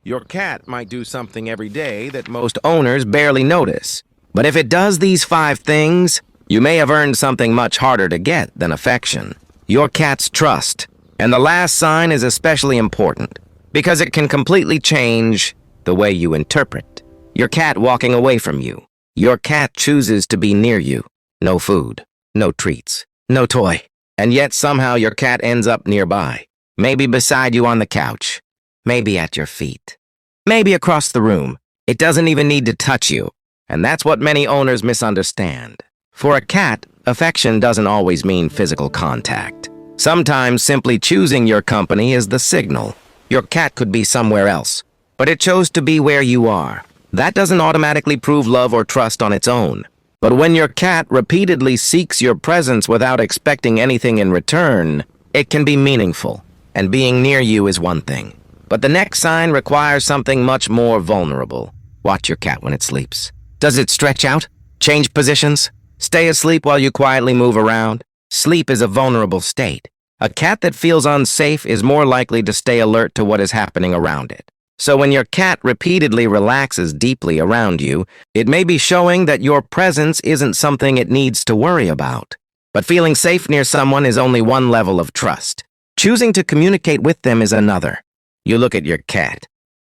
Your cat might do something every day that most owners barely notice. But if it does these 5 things, you may have earned something much harder to get than affection. Your cat's trust. And the last sign is especially important, because it can completely change the way you interpret. Your cat walking away from you. Your cat chooses to be near you. No food, no treats, no toy. And yet somehow your cat ends up nearby. Maybe beside you on the couch. Maybe at your feet. Maybe across the room. It doesn't even need to touch you. And that's what many owners misunderstand. For a cat, affection doesn't always mean physical contact. Sometimes simply choosing your company is the signal. Your cat could be somewhere else, but it chose to be where you are. That doesn't automatically prove love or trust on its own. But when your cat repeatedly seeks your presence without expecting anything in return, it can be meaningful. And being near you is one thing. But the next sign requires something much more vulnerable. Watch your cat when it sleeps. Does it stretch out? Change positions? Stay asleep while you quietly move around? Sleep is a vulnerable state. A cat that feels unsafe is more likely to stay alert to what is happening around it. So when your cat repeatedly relaxes deeply around you, it may be showing that your presence isn't something it needs to worry about. But feeling safe near someone is only one level of trust. Choosing to communicate with them is another. You look at your cat.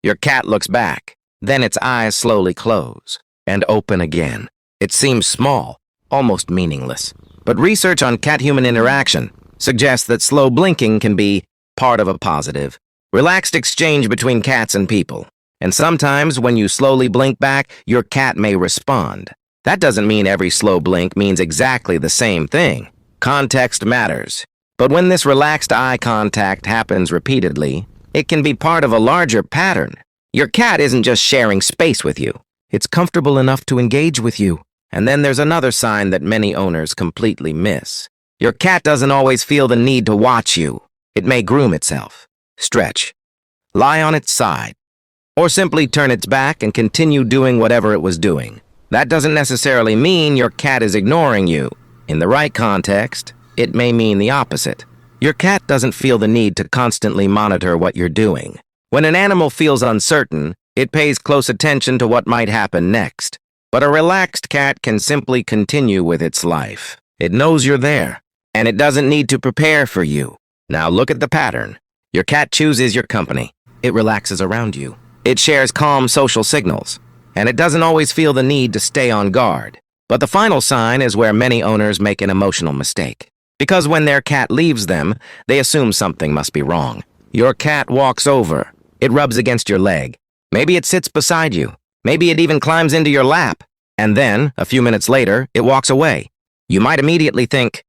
Your cat looks back. Then its eyes slowly close and open again. It seems small, almost meaningless. But research on cat-human interaction suggests that slow blinking can be part of a positive, relaxed exchange between cats and people. And sometimes when you slowly blink back, your cat may respond. That doesn't mean every slow blink means exactly the same thing. Context matters. But when this relaxed eye contact happens repeatedly, it can be part of a larger pattern. Your cat isn't just sharing space with you. It's comfortable enough to engage with you. And then there's another sign that many owners completely miss. Your cat doesn't always feel the need to watch you. It may groom itself, stretch, lie on its side, or simply turn its back and continue doing whatever it was doing. That doesn't necessarily mean your cat is ignoring you. In the right context, it may mean the opposite. Your cat doesn't feel the need to constantly monitor what you're doing. When an animal feels uncertain, it pays close attention to what might happen next. But a relaxed cat can simply continue with its life. It knows you're there, and it doesn't need to prepare for you. Now look at the pattern. Your cat chooses your company. It relaxes around you. It shares calm social signals, and it doesn't always feel the need to stay on guard. But the final sign is where many owners make an emotional mistake. Because when their cat leaves them, they assume something must be wrong. Your cat walks over. It rubs against your leg. Maybe it sits beside you. Maybe it even climbs into your lap. And then, a few minutes later, it walks away. You might immediately think,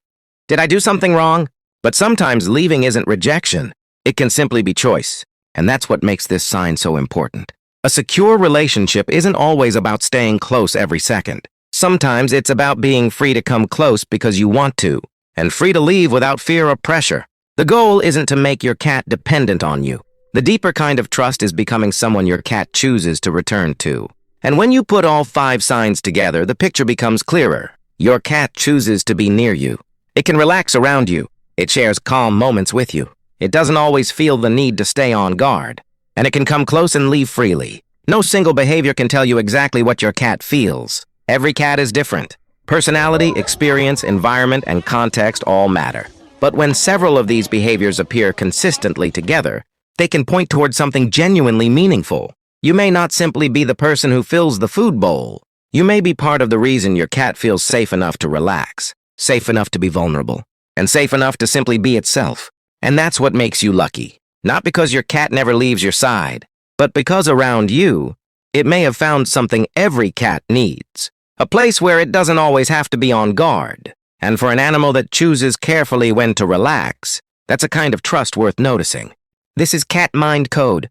did I do something wrong? But sometimes leaving isn't rejection. It can simply be choice. And that's what makes this sign so important. A secure relationship isn't always about staying close every second. Sometimes it's about being free to come close because you want to, and free to leave without fear or pressure. The goal isn't to make your cat dependent on you. The deeper kind of trust is becoming someone your cat chooses to return to. And when you put all 5 signs together, the picture becomes clearer. Your cat chooses to be near you. It can relax around you. It shares calm moments with you. It doesn't always feel the need to stay on guard. And it can come close and leave freely. No single behavior can tell you exactly what your cat feels. Every cat is different. Personality, experience, environment, and context all matter. But when several of these behaviors appear consistently together, they can point towards something genuinely meaningful. You may not simply be the person who fills the food bowl. You may be part of the reason your cat feels safe enough to relax, safe enough to be vulnerable, and safe enough to simply be itself. And that's what makes you lucky. Not because your cat never leaves your side, but because around you, it may have found something every cat needs. A place where it doesn't always have to be on guard. And for an animal that chooses carefully when to relax, that's a kind of trust worth noticing. This is Cat Mind Code,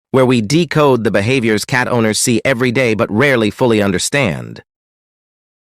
where we decode the behaviors cat owners see every day but rarely fully understand.